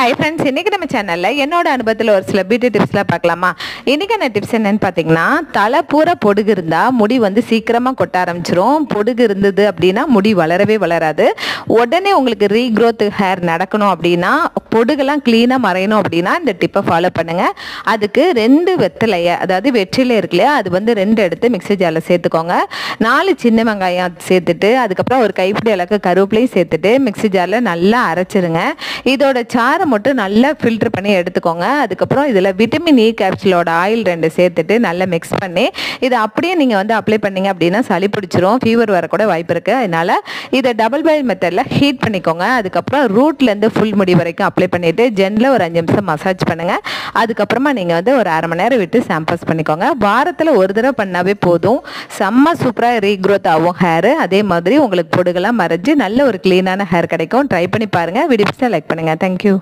Hi friends, இன்றைக்கி நம்ம சேனலில் என்னோட அனுபவத்தில் ஒரு சில பியூட்டி டிப்ஸ்லாம் பார்க்கலாமா. இன்றைக்கான டிப்ஸ் என்னென்னு பார்த்தீங்கன்னா, தலை பூரா பொடுகு இருந்தால் முடி வந்து சீக்கிரமாக கொட்ட ஆரம்பிச்சிரும். பொடுகு இருந்தது அப்படின்னா முடி வளரவே வளராது. உடனே உங்களுக்கு ரீக்ரோத் ஹேர் நடக்கணும் அப்படின்னா, பொடுகெல்லாம் க்ளீனாக மறையணும் அப்படின்னா இந்த டிப்பை ஃபாலோ பண்ணுங்கள். அதுக்கு 2 வெத்தலையை, அதாவது வெற்றிலை இருக்கு இல்லையா, அது வந்து 2 எடுத்து மிக்ஸி ஜாரில் சேர்த்துக்கோங்க. 4 சின்ன வெங்காயம் சேர்த்துட்டு, அதுக்கப்புறம் ஒரு கைப்பிடி அளவுக்கு கருவேப்பிலையும் சேர்த்துட்டு மிக்ஸி ஜாரில் நல்லா அரைச்சிருங்க. இதோட சாரை மட்டும் நல்லா ஃபில்டர் பண்ணி எடுத்துக்கோங்க. அதுக்கப்புறம் இதில் விட்டமின் இ கேப்சூலோட ஆயில் 2 சேர்த்துட்டு நல்லா மிக்ஸ் பண்ணி இதை அப்படியே நீங்கள் வந்து அப்ளை பண்ணீங்க அப்படின்னா சளி பிடிச்சிரும், ஃபீவர் வரக்கூட வாய்ப்பு இருக்குது. அதனால் இதை டபுள் பாயில் மெத்தடில் ஹீட் பண்ணிக்கோங்க. அதுக்கப்புறம் ரூட்லேருந்து ஃபுல் முடி வரைக்கும் அப்ளை பண்ணிவிட்டு ஜென்னில் ஒரு 5 நிமிஷம் மசாஜ் பண்ணுங்கள். அதுக்கப்புறமா நீங்கள் வந்து ஒரு அரை மணி நேரம் விட்டு ஷாம்பஸ் பண்ணிக்கோங்க. வாரத்தில் ஒரு தடவை பண்ணாவே போதும். செம்ம சூப்பராக ரீக்ரோத் ஆகும் ஹேரு. அதே மாதிரி உங்களுக்கு பொடுகெல்லாம் மறைஞ்சு நல்ல ஒரு க்ளீனான ஹேர் கிடைக்கும். ட்ரை பண்ணி பாருங்கள். வீடியோ லைக் பண்ணுங்கள். தேங்க்யூ.